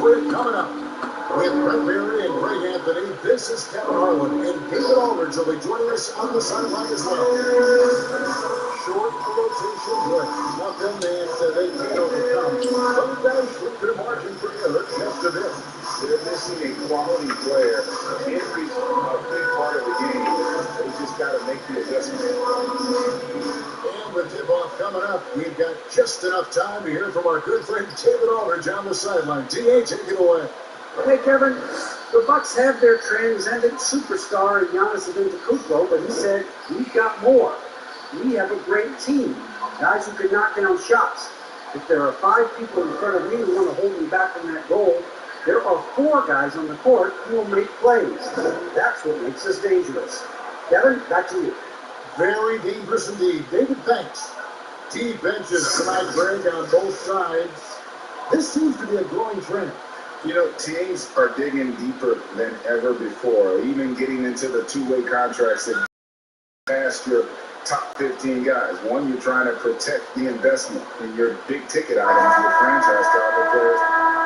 for you coming up. With Brett Berry and Greg Anthony, this is Kevin Harlan, and David Aldridge will be joining us on the sideline as well. Short rotation blitz. Nothing that they can't overcome. Some guys shrink their margin for error just a bit. They're missing a quality player. Injuries are a big part of the game. They just got to make the adjustment. And the tip-off coming up. We've got just enough time to hear from our good friend David Aldridge on the sideline. DA, take it away. Hey, Kevin, the Bucks have their transcendent superstar Giannis Antetokounmpo, but he said, we've got more. We have a great team, guys who can knock down shots. If there are 5 people in front of me who want to hold me back from that goal, there are 4 guys on the court who will make plays. That's what makes us dangerous. Kevin, back to you. Very dangerous indeed. David, thanks. Deep benches tonight, Greg, on both sides. This seems to be a growing trend. You know, teams are digging deeper than ever before, even getting into the two-way contracts that past your top 15 guys. One, you're trying to protect the investment in your big-ticket items, your franchise-caliber players,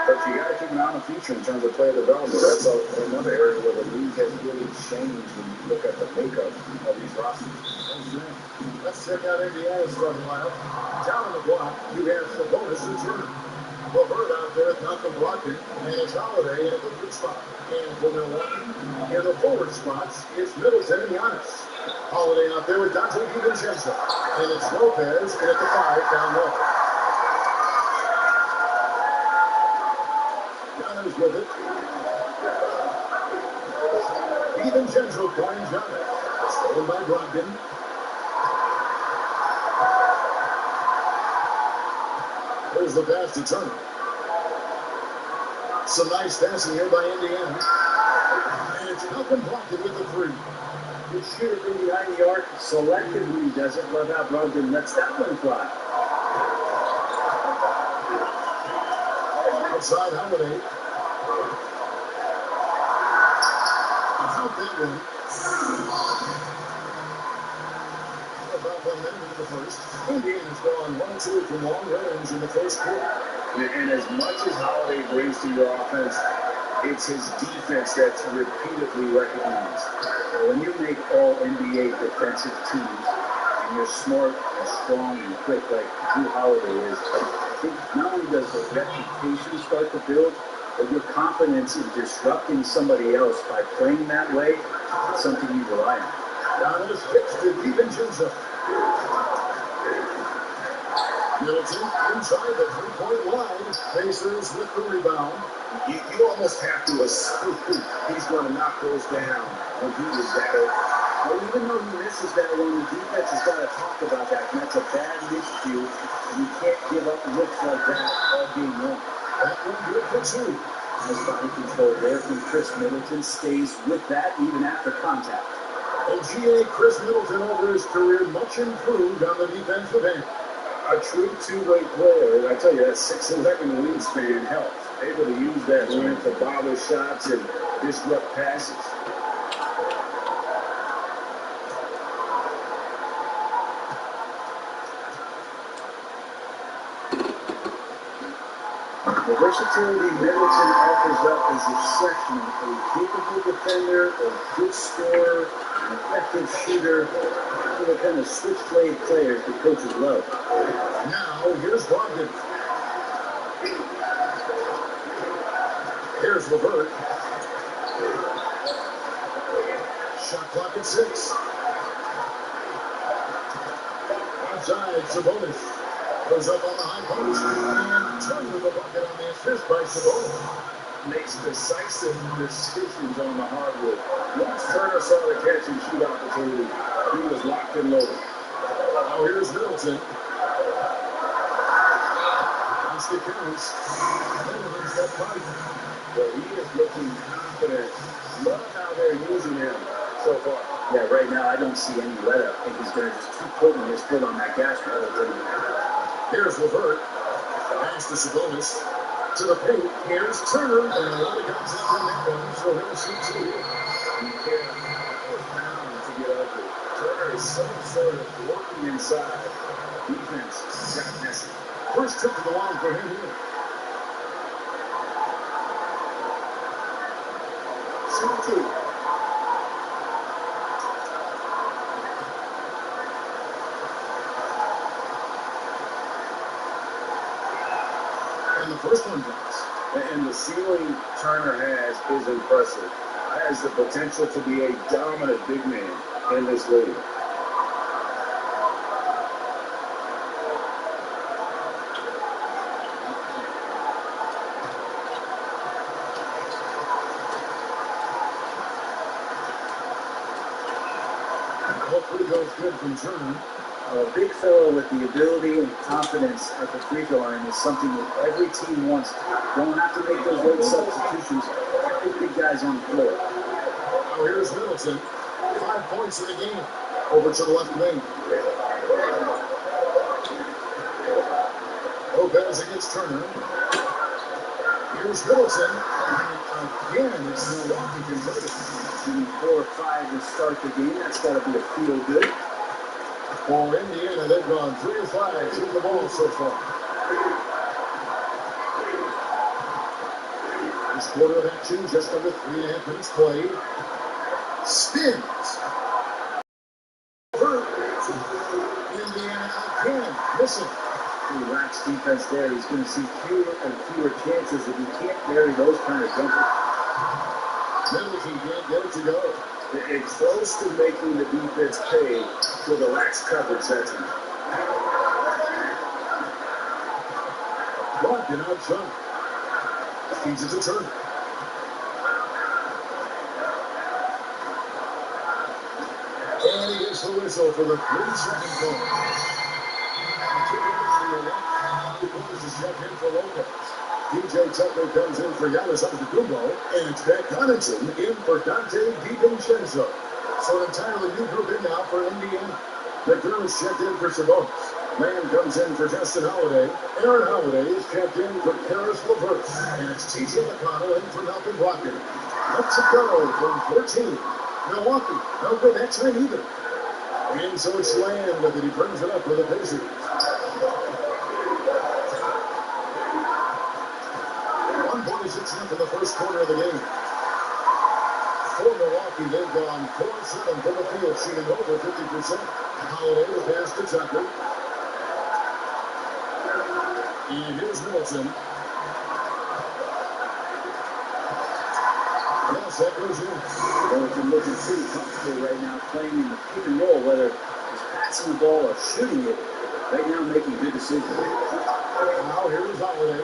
but you got to keep an eye on the future in terms of player development. That's another area where the league has really changed when you look at the makeup of these rosters. Let's check out Indiana's starting lineup. Down on the block, you have Sabonis return. Levert out there at Malcolm Brogdon, and it's Holiday at the 3 spot. And for Milwaukee, in the forward spots, is Middleton and Giannis. Holiday out there with Dante DiVincenzo. And it's Lopez at the 5 down low. Giannis with it. DiVincenzo finds Giannis. Stolen by Brogdon. There's the pass to Turner. Some nice passing here by Indiana. And it's Malcolm Brogdon with the 3. The shooter from behind the arc selectively doesn't love how Brogdon lets that one fly. Outside Holiday. Out that one. About 1 minute into the first. Indiana's gone 1-2 from long range in the first quarter. And as much as Holiday brings to your offense, it's his defense that's repeatedly recognized. When you make all NBA defensive teams, and you're smart and strong and quick like Drew Holiday is, I think not only does the reputation start to build, but your confidence in disrupting somebody else by playing that way is something you rely on. Giannis kicks to DiVincenzo. Middleton inside the 3-point line. Pacers with the rebound. You almost have to assume he's going to knock those down when he is that open. Well, even though he misses that one, the defense has got to talk about that. And that's a bad miscue. And you can't give up looks like that all game long. That one good for 2. Nice body control there from Chris Middleton. Stays with that even after contact. And GA Chris Middleton over his career much improved on the defensive end. A true two-way player, and I tell you, that 6'11" wingspan helps. Able to use that length to bother shots and disrupt passes. The versatility Middleton offers up as a freshman, a capable defender, a good scorer, an effective shooter, one of the kind of switchblade players the coaches love. Now, here's Brogdon. Here's Levert. Shot clock at 6. Outside, Sabonis. Goes up on the high post and turns with the bucket on the assist by Sabonis. Makes decisive decisions on the hardwood. Once Turner saw the catch and shoot opportunity, he was locked and loaded. Now here's Middleton. Basket counts. Middleton's got 5. Well, he is looking confident. Love how they're using him so far. Yeah, right now I don't see any let up. I think he's going to just keep putting his foot on that gas pedal. Here's Levert. Pass to Sabonis. To the paint. Here's Turner. And a lot of guys out on that one, so he'll shoot 2. You can't bound to get ugly. Turner is some sort of working inside. Defense got messy. First trip to the line for him here. 2-2. And the first one drops. And the ceiling Turner has is impressive. Has the potential to be a dominant big man in this league. Hopefully goes good from Turner. A big fellow with the ability and confidence at the free throw line is something that every team wants. Don't have to make those late substitutions. Get big guys on the floor. Now here's Middleton. 5 points in the game. Over to the left wing. Lopez against Turner. Here's Middleton. And again, it's Milwaukee converted. Shooting 4 or 5 to start the game. That's got to be a feel good. For Indiana, they've gone 3 of 5 shooting the ball so far. This quarter of action, just under 3.5 minutes played. Spins. Indiana again, missing. Relaxed defense there. He's going to see fewer and fewer chances if he can't carry those kind of jumpers. Middleton can't get it to go. And close to making the defense pay for the lax coverage that time. Brogdon outshot. Feeds it to Turner. And he gets the whistle for the 3-second call. He is checked in for Lopez. DJ Tucker comes in for Giannis Antetokounmpo, and it's Pat Connaughton in for Dante DiVincenzo. So an entirely new group in now for Indiana. McDermott's checked in for Sabonis. Mann comes in for Justin Holiday. Aaron Holiday is checked in for Karis LeVert. And it's TJ McConnell in for Malcolm Brogdon. Let's go from 14. Milwaukee, no good that time either. And so it's Lamb that he brings it up for the Pacers. 1:46 in the first quarter of the game. For Milwaukee, they've gone 4-7 from the field, shooting over 50%. Holiday will pass to Tucker. And here's Middleton. Yes, that goes in. Middleton looking pretty comfortable right now, playing in the pick and roll, whether he's passing the ball or shooting it. Right now, making good decisions. Now here's Holiday.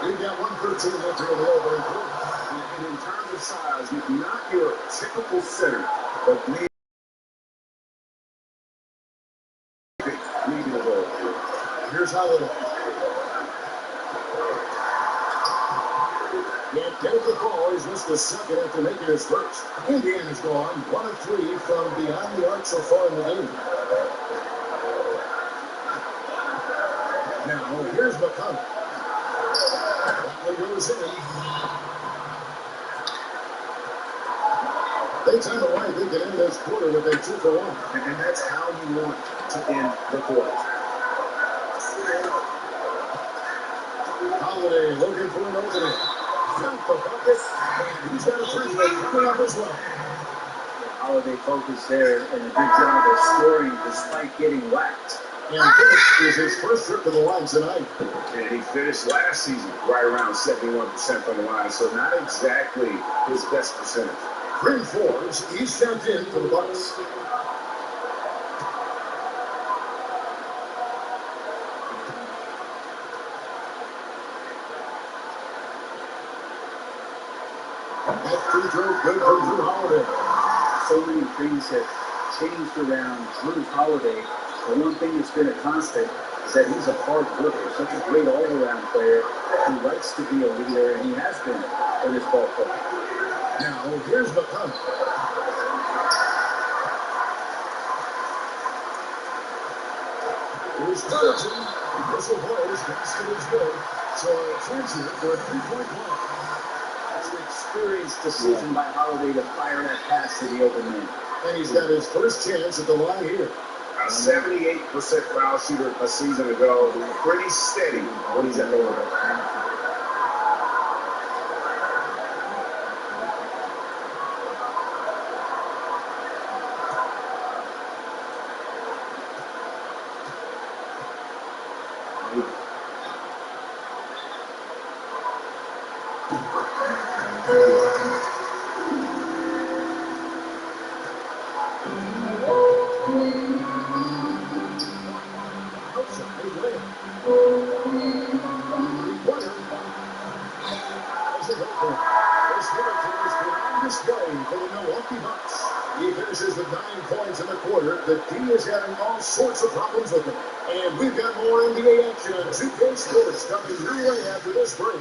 We've got 1:13 left here in the opening quarter. And in terms of size, not your typical center, but maybe the ball. Here's Holiday. Can't get it to fall. He's missed the second after making his first. Indiana's gone 1 of 3 from behind the arc so far in the game. Now here's McConnell. That one goes in. They time it right. They can end this quarter with a 2-for-1. And that's how you want to end the quarter. Holiday looking for an opening. Got the bucket, and he's got a free throw coming up as well. Holiday focused there and a good job of scoring despite getting whacked. And this is his first trip to the line tonight. And he finished last season right around 71% from the line, so not exactly his best percentage. Green Forbes, he's checked in for the Bucks. That free throw good for Drew Holiday. So many things have changed around Drew Holiday. The one thing that's been a constant is that he's a hard worker, such a great all-around player who likes to be a leader, and he has been in this ball club. Now, here's McConnell. Here's Middleton. Whistle blows. Basket is good. So a chance here for a 3-point play. That's an experienced decision by Holiday to fire that pass to the open man. And he's got his first chance at the line here. A 78% foul shooter a season ago. Pretty steady when he's at the line. Display for the Milwaukee Bucks. He finishes with 9 points in the quarter. The D is having all sorts of problems with him. And we've got more NBA action on 2K Sports coming your way after this break.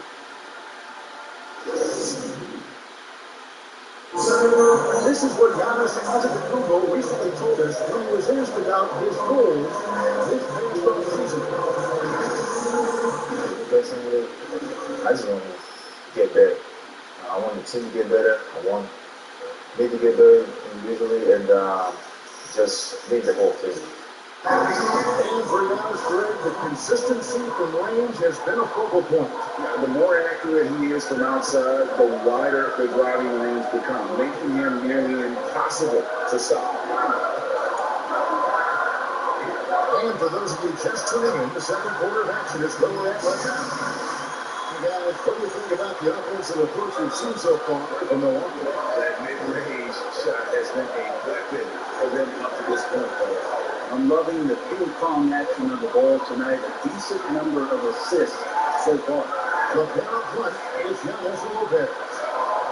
This is what Giannis Antetokounmpo recently told us when he was asked about his goals this past offseason. Personally, I just want to get better. I want the team to get better. I want me to get better individually, and just lead the whole team. And for Giannis, Greg, the consistency from range has been a focal point. Yeah, the more accurate he is from outside, the wider the driving range becomes, making him nearly impossible to stop. And for those of you just tuning in, the second quarter of action is where we're at right now. Guys, what do you think about the offensive approach we've seen so far from Milwaukee? That mid-range shot has been a weapon for them up to this point. I'm loving the ping-pong action of the ball tonight. A decent number of assists so far. The pair up front is Giannis and Lopez.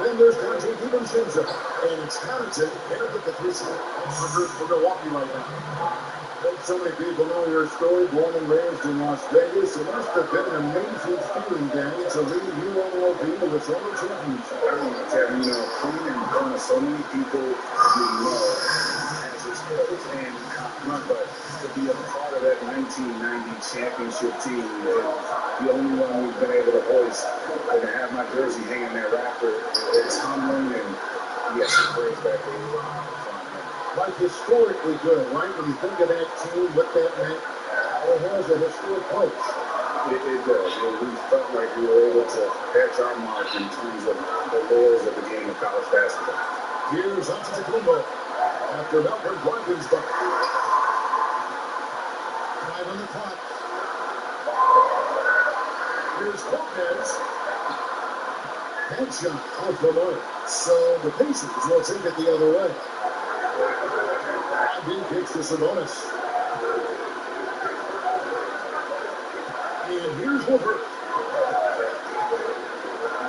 Then there's Dante DiVincenzo. And it's Connaughton paired with the 3 That's the group for Milwaukee right now. So many people know your story, born and raised in Las Vegas. It must have been an amazing feeling, Danny, to lead UNLV to its only championship. I mean, Kevin, coming in front of so many people you know as his coach and but to be a part of that 1990 championship team, the only one we've been able to hoist, and to have my jersey hanging there after, it's humbling, and yes, it brings back a lot of fun. Like historically good, right? When you think of that team, what that meant, it has a historic place. It does. We felt like we were able to catch our mark in terms of the laws of the game of college basketball. Here's Antetokounmpo after Melvin Brogdon's bucket. 5 on the clock. Here's Lopez. Headshot out for Lloyd. So the Pacers will take it the other way. Brogdon kicks to Sabonis. And here's Woodford.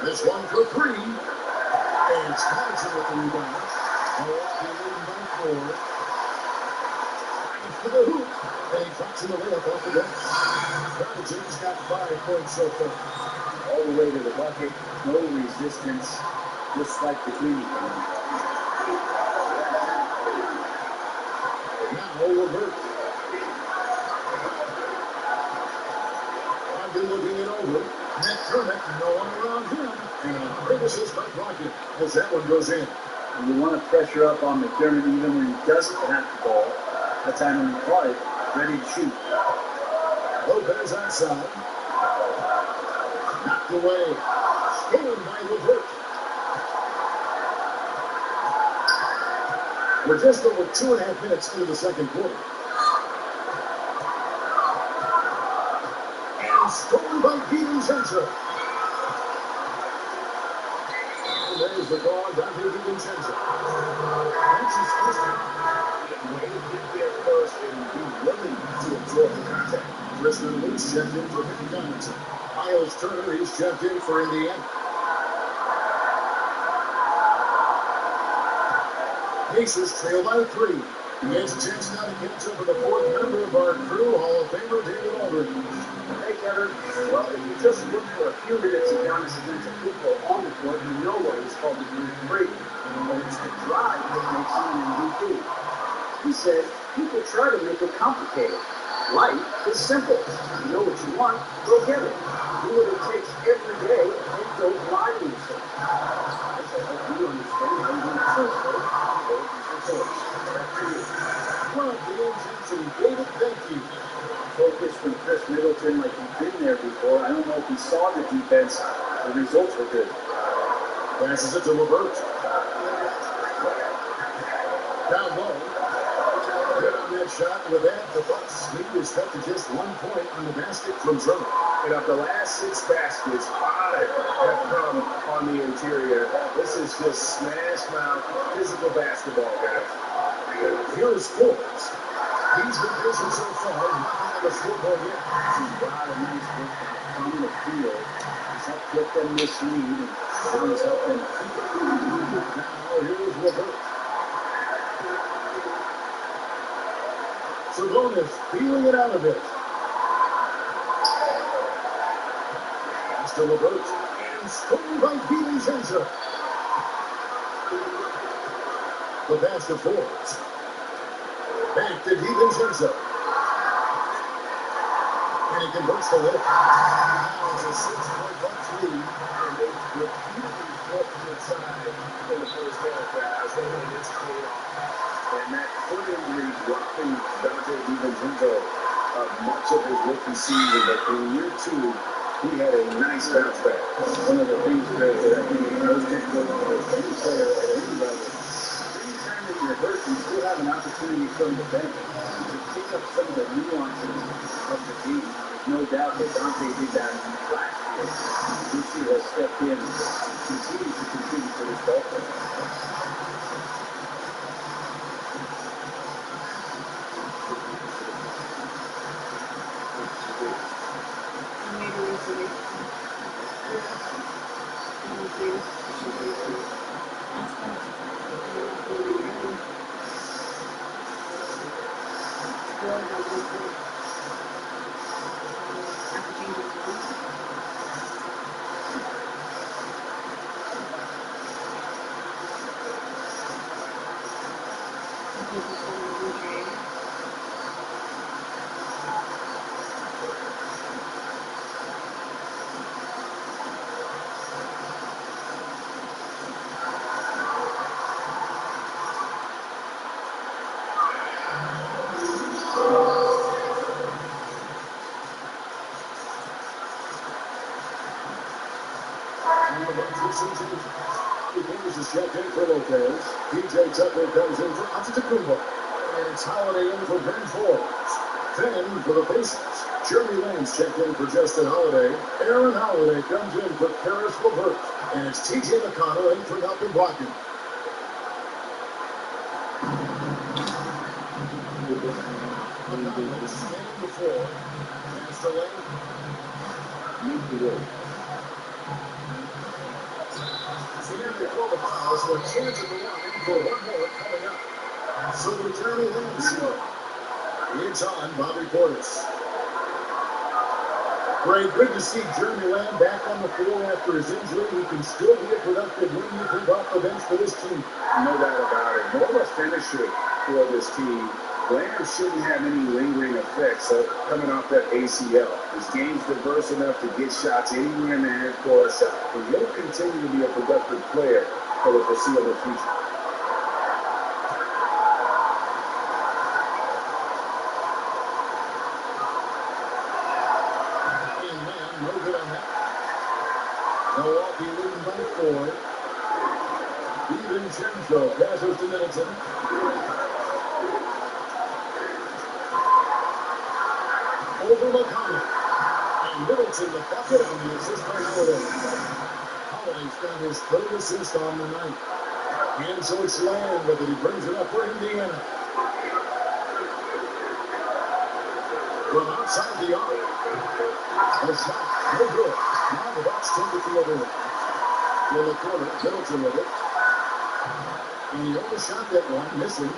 This one for 3. And it's Connaughton with the rebound. Milwaukee leading by 4. Drives to the hoop. And he drops in the layup off the bench. Connaughton's got 5 points so far. All the way to the bucket, no resistance, just like the cleaning game. Now Woodford. Brogdon looking it over. McDermott, no one around him. And big assist by Brogdon as that one goes in. And you want to pressure up on McDermott even when he doesn't have the ball. That time when he caught it, ready to shoot. Lopez outside. Knocked away. Stolen by Levert. We're just over 2.5 minutes into the second quarter. And stolen by DiVincenzo. And there's the call on Dante DiVincenzo. That's his first time. Way to get there first and be willing to absorb the contact. Christian Luke's checked in for Mickey Connaughton. Miles Turner, he's checked in for Indiana. Pacers trail by 3. He has a chance now to catch up with the 4th member of our crew, Hall of Famer David Aldridge. Hey, Kevin. Well, if you just look for a few minutes of Giannis Antetokounmpo on the court, you know what he's called the Greek break. But it's the drive that makes him an MVP. He said, people try to make it complicated. Life is simple. You know what you want, go get it. Do what it takes every day and don't lie to yourself. I hope you understand how you want to truthfully hold these results. Back to you. Love the intensity. David, thank you. Focus from Chris Middleton like he'd been there before. I don't know if he saw the defense. The results were good. Passes it to Levert. Down low. Good on that shot, and with that, the Bucks lead is cut to just 1 point on the basket from Zerman. And of the last 6 baskets, 5 have come on the interior. This is just smash mouth physical basketball, guys. Here is Forbes. He's been patient so far, nothing on the scoreboard yet. This is Rod and nice work on the field. He's helped get them this lead, and now he's helped them keep it. Now here's Levert. Sabonis feeling it out a bit. Pass to Levert. And stolen by DiVincenzo. The pass to Forbes. Back to DiVincenzo. And he converts the lift. Now it's a 6-point Bucks lead. And they repeatedly flipped to the side in the first half, guys. And it's paid off. And that foot injury dropping Dante DiVincenzo much of his rookie season. But in year 2, he had a nice bounce back. One of the things that I think is most important for any player at any level, anytime that you're hurt, you still have an opportunity from the bench to pick up some of the nuances of the game. There's no doubt that Dante did that last year. Lucy has stepped in and continues to contribute to this ball club. Checked in for Lopez. DJ Tucker comes in for Antetokounmpo. And it's Holiday in for Ben Forbes. Then for the Pacers, Jeremy Lane's checked in for Justin Holiday. Aaron Holiday comes in for Karis LeVert. And it's TJ McConnell in for Malcolm Brogdon. McConnell standing before. Pass to Lane. Make the way. So now they call the fouls, so a chance at the line for one more coming up. So the Jeremy Lane score. It's on Bobby Portis. Great, good to see Jeremy Lamb back on the floor after his injury. He can still be a productive wing you think off the bench for this team. No doubt about it. More of a finisher for this team. Lamb shouldn't have any lingering effects coming off that ACL. His game's diverse enough to get shots anywhere in the half court, and he'll continue to be a productive player for the foreseeable future. No good on that. Milwaukee leading by 4. DiVincenzo passes to Middleton. Over McConnell. And Middleton the bucket on the assist by Holiday. Holiday's got his 3rd assist on the night. And so it's Lamb, but he brings it up for Indiana. From outside the arc. The shot, no good. Now the Bucks take it the other way. In the corner, Middleton with it. And he overshot that one, missing.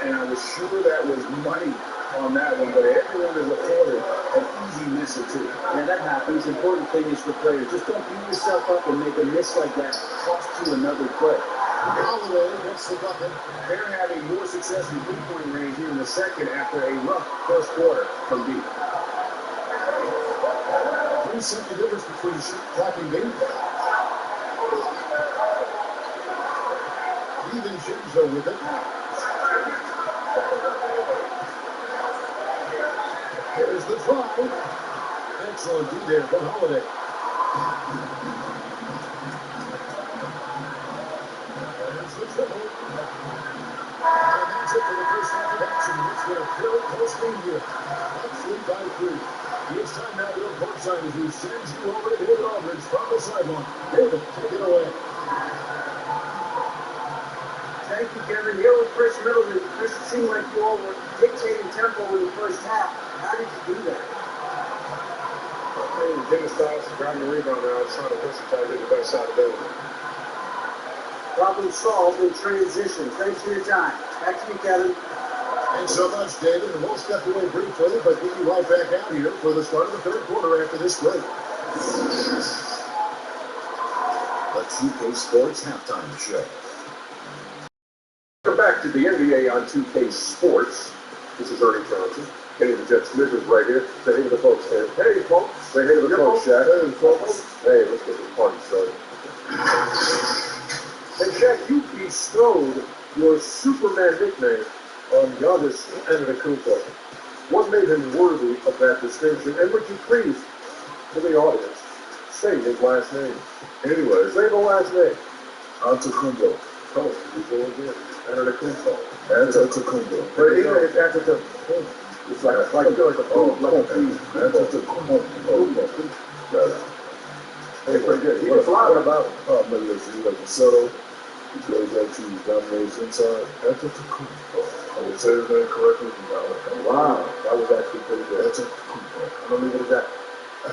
And I was sure that was money on that one, but everyone is afforded an easy miss or two. Yeah, that happens. Important thing is for players, just don't beat yourself up and make a miss like that cost you another play. Holiday gets the bucket. They're having more success in three-point range here in the second after a rough first quarter from deep. 3-second difference between shot clock and game clock. DiVincenzo with it. Here's the try. Excellent D there from Holiday. There's the triple. And that's it for the first half of action. It's been a very close game here. Bucks lead by 3. It's time now to go courtside as we send you over to David Aldridge from the sideline. David, take it away. Thank you, Kevin. Here with Chris Middleton. Chris, it seemed like you all were dictating tempo in the first half. How did you do that? Hey, Dennis Dobbs grabbing the rebound now. I was trying to push it, try to get the best shot available. Problem solved in transition. Thanks for your time. Back to you, Kevin. Thanks so much, David. And we'll step away briefly, but get you right back out here for the start of the third quarter after this break. The 2K Sports Halftime Show. Welcome back to the NBA on 2K Sports. This is Ernie Johnson. Kenny the Jet Smith is right here. Say hey to the folks, Ken. Hey, folks. Say hey to the folks, Shaq. Hey, folks. Hey, let's get this party started. And Shaq, you bestowed your Superman nickname on Giannis Antetokounmpo. What made him worthy of that distinction? And would you please, to the audience, say his last name? Anyway, Say the last name. Antetokounmpo. Oh, you go again. Antetokounmpo. Antetokounmpo. But even if Antetokounmpo, it's like a food, like a cheese. Antetokounmpo. Hey, pretty good. He was what about him? But listen, he like a subtle. He goes out to dominates inside. Antetokounmpo. I would say his name correctly. Wow, that was actually pretty good. Antetokounmpo. I'm gonna leave it at that. And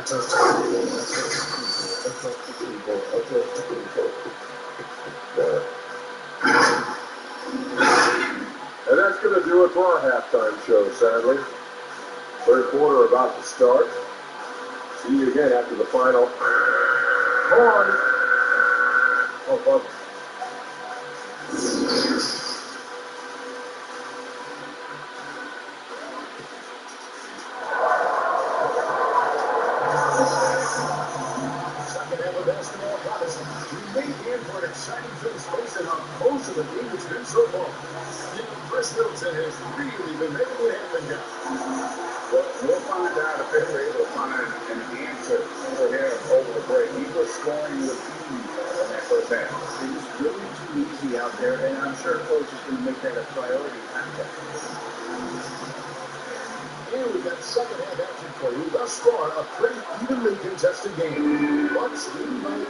that's going to do it for our halftime show, sadly. Third quarter about to start. See you again after the final. Horn. Oh, fuck. Exciting finish based on how close of a game it's been so far. Chris Middleton has really been making it happen, guys. Well, we'll find out if they were able to find an answer for him over the break. He was scoring with ease in that first half. It was really too easy out there, and I'm sure coach is going to make that a priority. And we've got second half action for you. Thus far, a pretty evenly contested game. Bucks lead by 3.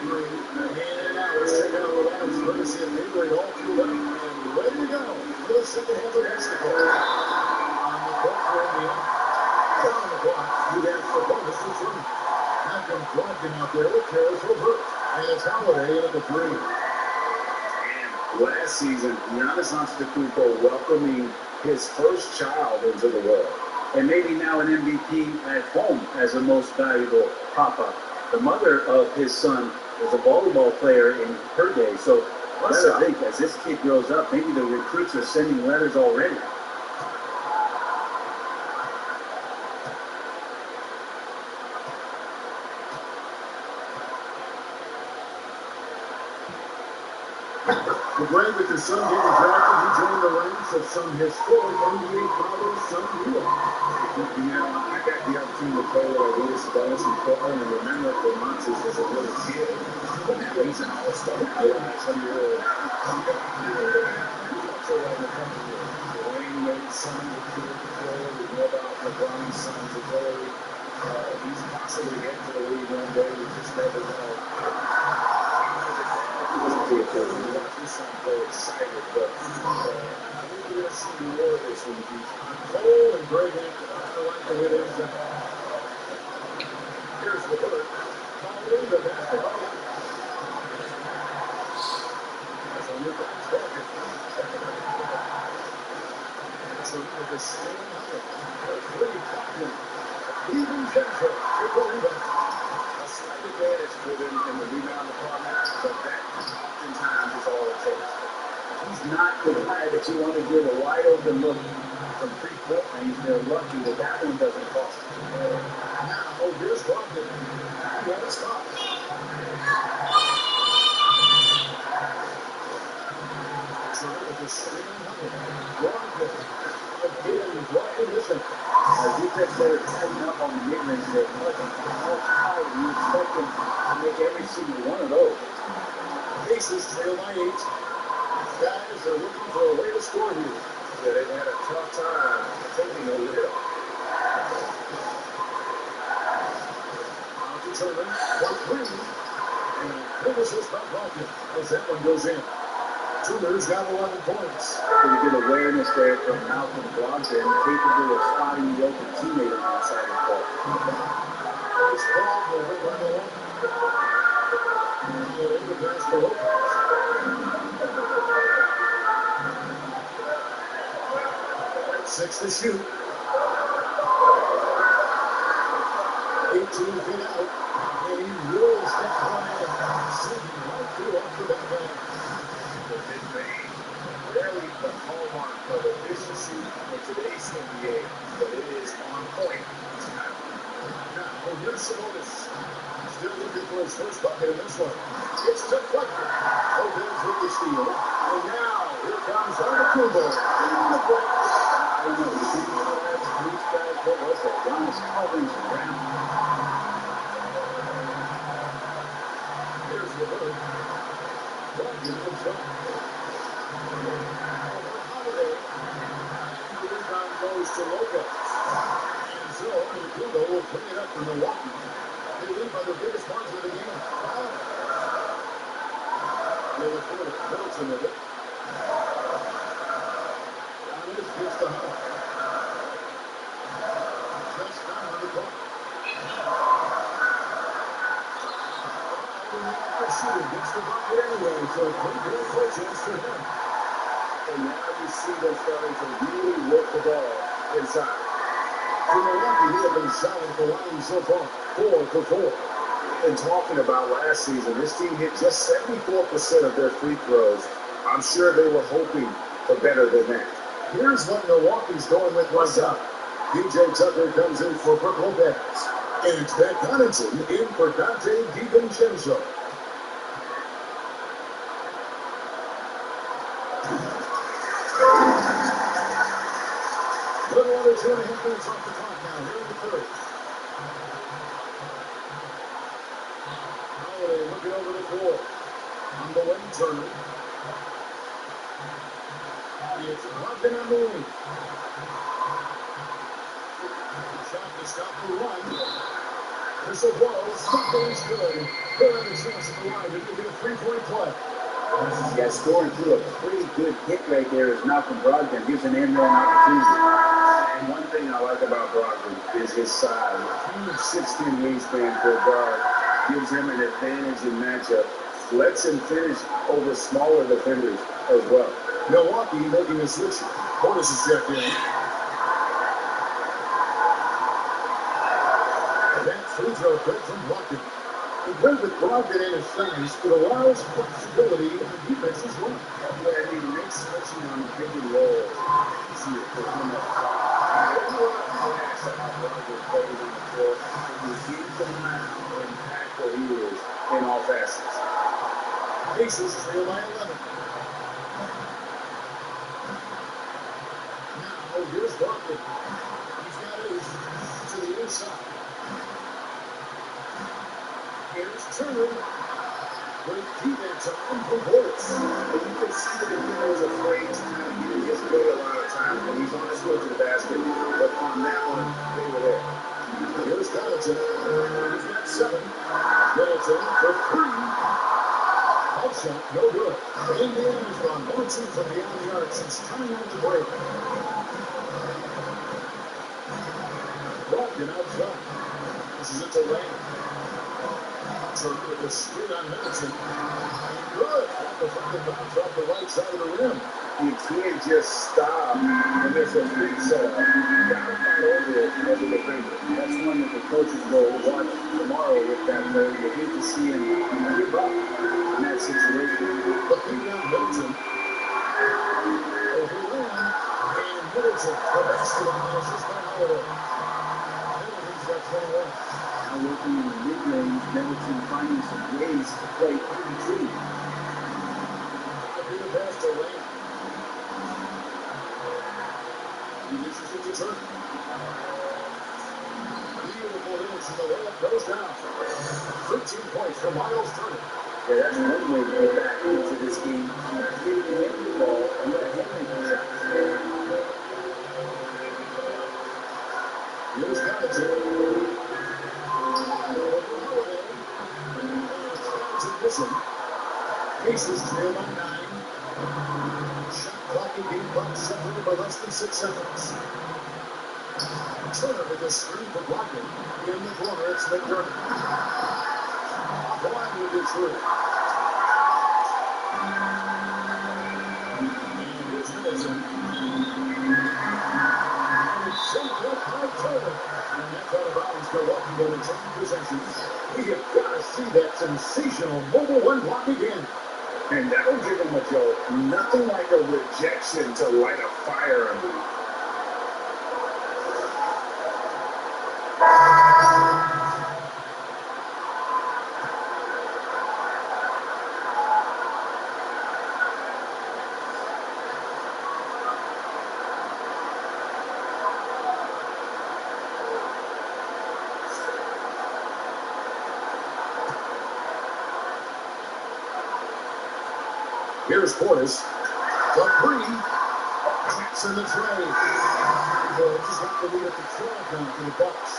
And now let's check out the lineups. Courtesy of Gatorade all through left and ready to go for the second half of basketball. On the court for Indiana. Down on the block, you have Sabonis to 2. Malcolm Brogdon out there with Karis LeVert. And it's Holiday in at the 3. And last season, Giannis Antetokounmpo welcoming his first child into the world. And maybe now an MVP at home as the most valuable papa. The mother of his son was a volleyball player in her day. So let's think, as this kid grows up, maybe the recruits are sending letters already. The grade that his son getting drafted, he joined the ranks of some historic NBA fathers, son Leo. You know, I got the opportunity to play with Isaiah Sabonis in Portland and remember the Montes as a little kid. But now he's an all-star. Dwayne Wade's son, the kid before, we know about LeBron's son's ability. He's possibly heading to the league one day. We just never know. I'm very excited, but I think we're going to see more of this in the future. Cole and Greg, I like the way they're set. Here's the bird. Following the basketball. That's on your back. So with the same height, pretty confident. Even Jennifer, triple rebound. A slight advantage for them in the rebound department, but that oftentimes is all it takes. He's not the guy that you want to give a wide open look from 3-point range. They're lucky that that one doesn't cost. Now, here's Brogdon. He won't stop. So with the same height, Brogdon. Again, blocking this one. Defense better tighten up on the mid-range there. How power do you expect them to make every single one of those? Pacers trail by 8. guys are looking for a way to score here. Yeah, they've had a tough time taking the lid off. Out to Turner for three. And finishes by Brogdon as that one goes in. Turner's got 11 points. Pretty good awareness there from Malcolm Brogdon, capable of spotting the open teammate on that side of the ball. Nice ball over by Milwaukee. And the pass for Lopez. 6 to shoot. 18 feet out. And he rolls that one in. Sinking right through off the back end. The mid-range, rarely the hallmark of efficiency in today's NBA, but it is on point. Now, here's Sabonis. Still looking for his first bucket in this one. It's deflected. Lopez with the steal. And now, here comes Antetokounmpo. I don't know, you think these guys, what was that? Giannis covering some ground. Here's the bird. Brogdon in front. Holiday. The rebound goes to Lopez. And so, Antetokounmpo will bring it up for Milwaukee. They lead by the biggest margin of the game. Wow. They look forward to Middleton with it. Giannis gets the hug. Just down on the court. Shooter gets the bucket anyway, so a pretty good play chance for him. And now you see them starting to really work the ball inside. For Milwaukee, they have been solid at the line so far. 4 for 4. And talking about last season, this team hit just 74% of their free throws. I'm sure they were hoping for better than that. Here's what Milwaukee's going with right now. PJ Tucker comes in for Brook Lopez. And it's Pat Connaughton in for Dante DiVincenzo. Little under 2.5 minutes off the clock now, here in the third. Holiday looking over the floor. On the wing, Turner. It's Brogdon on the wing. Shot to stop the run. Whistle blows. Something's good. They'll have a chance at the line to make it a 3-point play. Yeah, scoring through a pretty good hit right there is Malcolm Brogdon. Gives an end run opportunity. And one thing I like about Brogdon is his size. Huge 6'10" wingspan for a guard. Gives him an advantage in matchup. Lets him finish over smaller defenders as well. Milwaukee making a switch. Portis is checked in. That free throw good from Brogdon. The great with Brogdon and his size, it allows flexibility on defense as well. Yeah, he makes switching on pick and roll easier for him up top. There's a lot of pass on how Brogdon plays on the court. When you see him how impactful he is in all facets. Aces trail by 11. Now, here's Brogdon. He's got ace to the inside. Here's Turner. Great key that time for Portis. And you can see the defender is afraid to kind of get in his way a lot of times when he's on his way to the basket. But on that one, they were there. Here's Connaughton. He's got 7. Middleton for 3. Up shot, no good. Indiana's gone 1-2 from beyond the arc since coming out the break. Brogdon outside. This is it to Lane. Turner with the screen on Middleton. Good. Got the fucking bounce off the right side of the rim. You can't just stop when there's a big setup. You gotta fight over it as a defender. That's one that the coaches will watch tomorrow with that player. You hate to see him give up in that situation. Looking down Middleton. Over Lane. And Middleton. The basketball misses by Holiday. Middleton's got 21. Now working in the mid-range, Middleton finding some ways to play in between. I'll be the best to Lane. He misses it to Turner. Beautiful hits and the layup goes down. 13 points for Miles Turner. Yeah, that's one way to get back into this game. Keep getting him the ball and let him make the shots. Here's Connaughton. Over Holiday. And Connaughton missing. Pacers trail by 9. Shot clock and game clock separated by less than 6 seconds. Turner with a screen for blocking. In the corner, it's McDermott. Off the line with Detroit. And here's Middleton. And it's shaped up by Turner. And that's out of bounds. Milwaukee will retain possession. We have got to see that sensational mobile one block again. And that'll give him a jolt. Nothing like a rejection to light a fire under you. Here's Portis. The three. Taps in the tray. Well, just got the lead at the 12 now for the Bucks.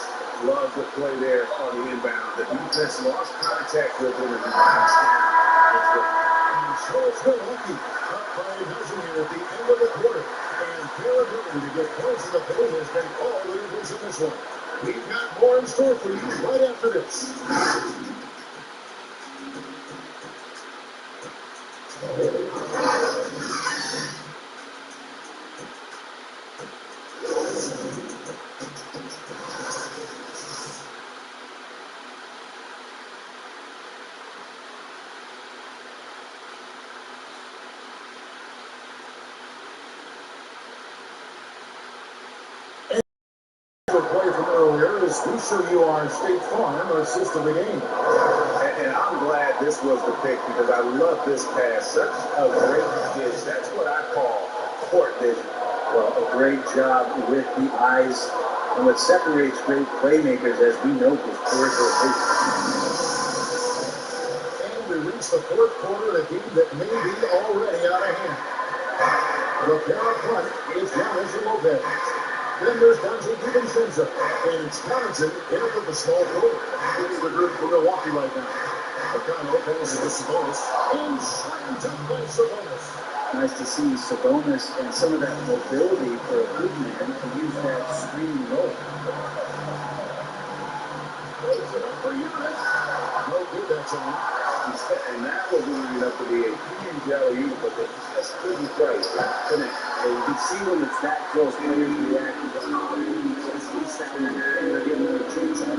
Love the play there on the inbound. The defense lost contact with him and he bounced down. And so it's Milwaukee. Up by a dozen here at the end of the quarter. And their ability to get points in the paint has been all the difference in this one. We've got more in store for you right after this. Play from earlier as we show you our State Farm assist of the game. And I'm glad this was the pick because I love this pass. Such a great dish. That's what I call court vision. Well, a great job with the eyes. And what separates great playmakers, as we know, is peripheral vision. And we reach the fourth quarter of a game that may be already out of hand. The pair up front is Giannis and Lopez. Then there's Dante DiVincenzo. And it's Connaughton in it with the small forward. It's the group for Milwaukee right now. O'Connell passes to Sabonis. And slammed up by Sabonis. Nice to see Sabonis and some of that mobility for a good man to use that screening role. Close it up for Giannis. No good that time. And that was lining up to be a huge alley-oop, but they just couldn't quite connect. And you can see when it's that close, players react to the just gets that one, and they're getting another chance at it.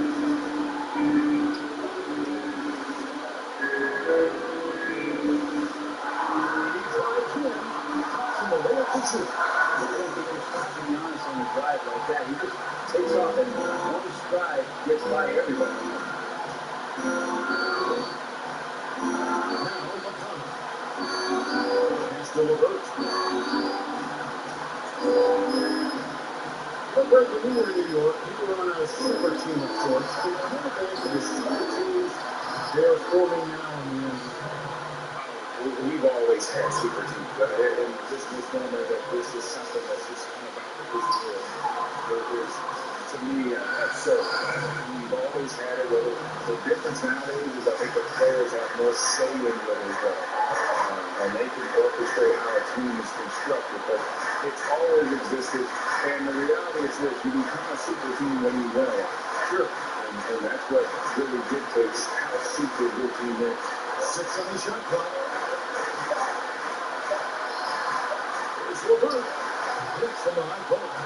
Giannis on the drive like that, he just takes off and one stride gets by everybody. Still a burst. But Greg, when you were in New York, you were on a super team of sorts. Compare that to the super teams they're forming now in the NBA. We've always had super teams, and just misnomer that this is something that's just come about this year. There's, to me, absurd. We've always had it. The difference nowadays is I think the players have more say in it as well. And they can orchestrate how a team is constructed, but it's always existed. And the reality is that you become a super team when you win a lot. Sure. And that's what really dictates how super your team is. 6 on the shot clock. Here's LeVert. Hits from the high post.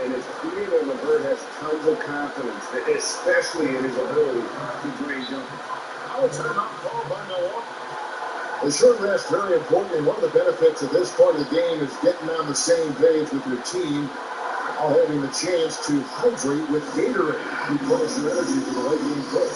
And it's clear that LeVert has tons of confidence, especially in his ability to drain jumpers. Our timeout called by Milwaukee. The short rest, very important, and one of the benefits of this part of the game is getting on the same page with your team, while having the chance to hydrate with Gatorade. Replenish your energy for the late game push.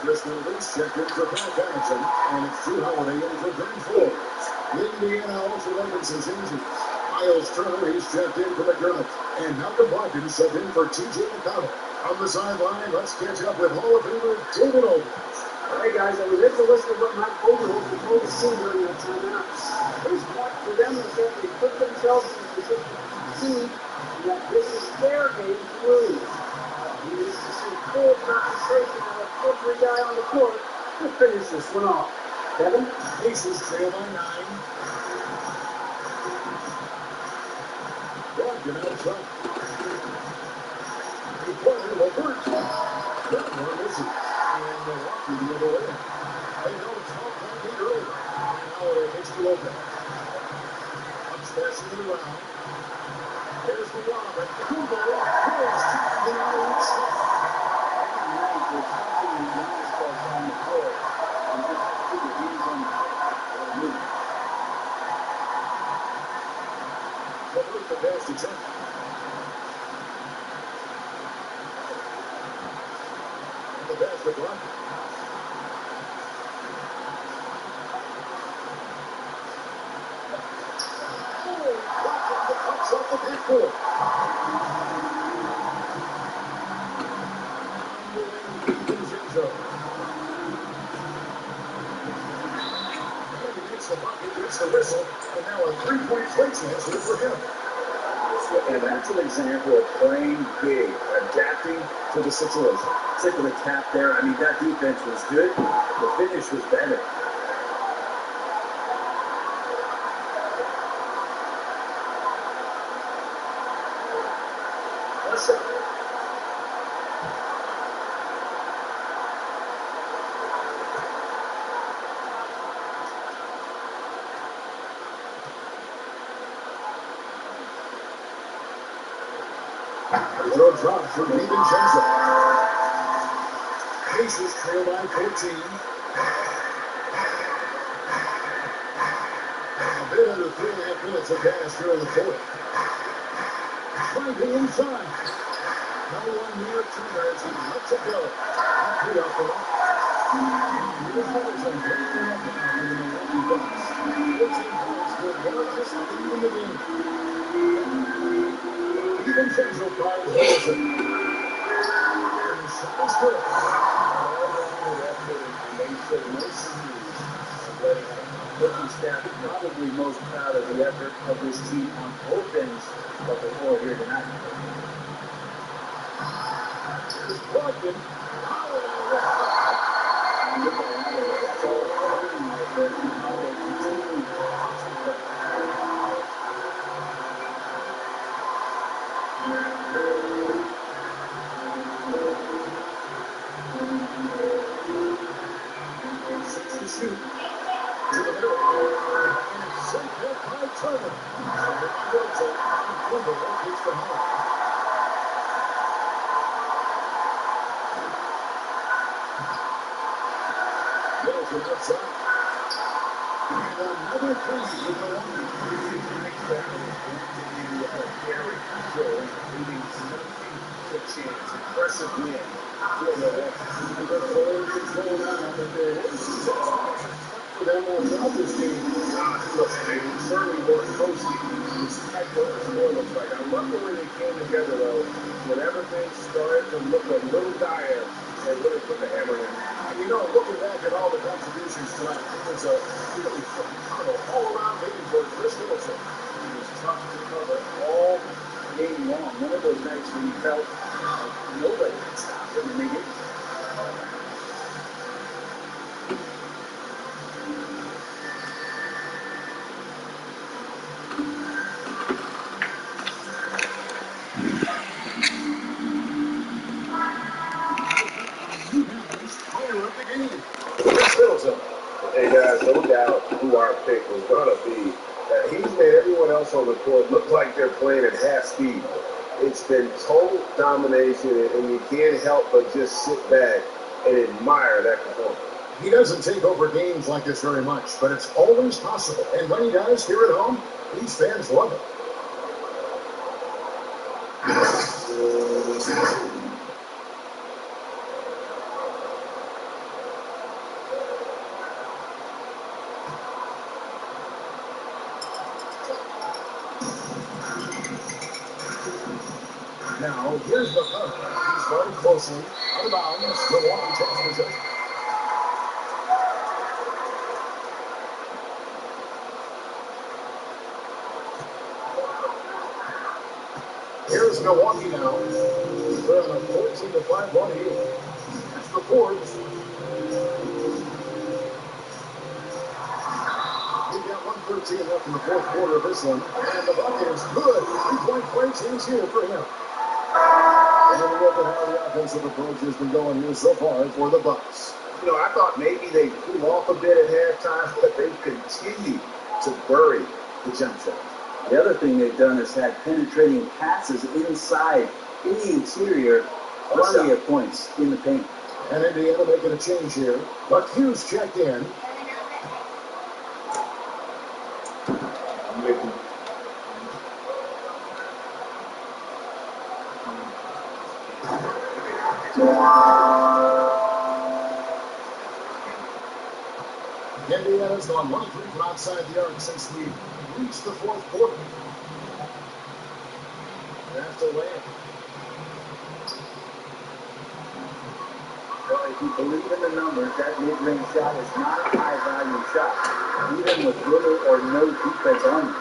Chris Williams checked in for Pat Patterson, and it's Drew Holiday in for Green Forbes. Indiana also making some changes. Miles Turner, he's checked in for McDermott, and Malcolm Brogdon subbed in for T.J. McConnell. On the sideline, let's catch up with Hall of Famer David Aldridge. Hey guys, I was able to listen to what Mike Budenholzer told the team during that timeout. His point for them was that they put themselves in a position to succeed, and that this is their game to lose. He needs to see full concentration out of every guy on the court to finish this one off. Kevin? Pacers trail by 9. Brogdon out front. The corner will hurt. That one misses. And Milwaukee the other way. They know it's all playing early. And Holiday makes the open. Comes passing it around. There's the lob. And Kubo pulls to the outside. On the floor. And just put your hands on the court. Move. Levert the pass to Turner. And the pass to Brogdon. Cuts off the backboard. DiVincenzo. And he gets the bucket, gets the whistle, and now a three-point play chance here for him. And that's an example of playing big, adapting to the situation. Tip of the cap there. I mean, that defense was good. The finish was better. The throw drops from DiVincenzo. Pacers trail by 14. A bit under 3.5 minutes of gas here in the fourth. Driving inside. No one near Turner as he lets it go. Up the upper. Here's Patterson breaking up now for the Milwaukee Bucks. 14 points, the largest lead in the game. DiVincenzo finds Wilson. And the shot is good. Rookie staff probably most proud of the effort of this team on both ends of the floor here tonight. Here's Brogdon. To the middle. And it's sent back by Turner. Milton and Kubo takes the home. Milton outside. And another three for Milwaukee. Impressive win. The forward control now, but there was for them on throughout this game. Look, they certainly were close. It's tight as it looks like. I love the way they came together, though. Whenever things started to look a little dire, they really put the hammer in. And you know, looking back at all the contributions tonight, it was a really phenomenal all-around game for Chris Wilson. It was tough to cover all game long. One of those nights when you felt like nobody could stop him, and they did. Fire up the game. has no doubt who our pick was going to be. He's made everyone else on the court look like they're playing at half speed. It's been total domination, and you can't help but just sit back and admire that performance. He doesn't take over games like this very much, but it's always possible. And when he does here at home, these fans love it. Now, here's the punt. He's guarded closely. Out of bounds. Milwaukee takes possession. Here's Milwaukee now. They're on a 14-5 run here. That's the fourth. We've got 1:13 left in the fourth quarter of this one. And the bucket is good. 3-point play change here for him. And look at how the offensive approach has been going here so far for the Bucks. You know, I thought maybe they cool off a bit at halftime, but they continue to bury the jump shot. The other thing they've done is had penetrating passes inside, in the interior, plenty of points in the paint. And Indiana making a change here. But Hughes checked in. Indiana's gone 1 3 from outside the arc since we reached the fourth quarter. That's the land. Well, if you believe in the numbers, that mid-range shot is not a high-value shot, even with little or no defense on you.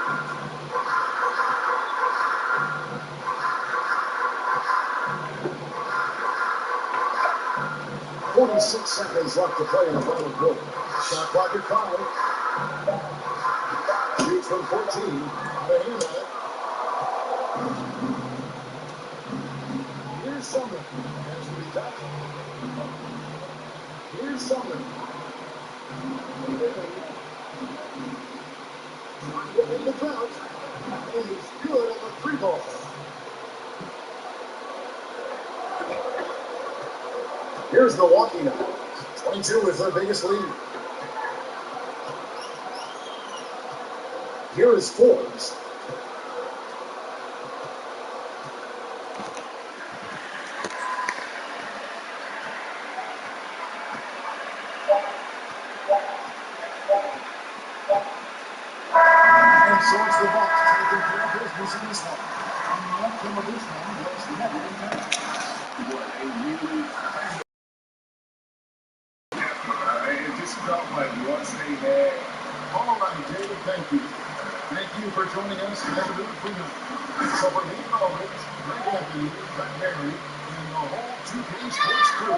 46 seconds left to play in the final quarter. Shot clock at 5. Shoots from 14. Out of hand at it. Here's Sumner. Has to be touched. Here's Sumner. In the drought. And he's good on the three ball. Here's Milwaukee now. 22 is their biggest lead. Here is Forbes. And so it's the Bucks taking care of business in this one. And the outcome of this one has never been better. It just felt like once they had. All right, David, thank you. Thank you for joining us and have a beautiful night. So for me, Greg Anthony, Brett Mary, and the whole 2K Sports crew,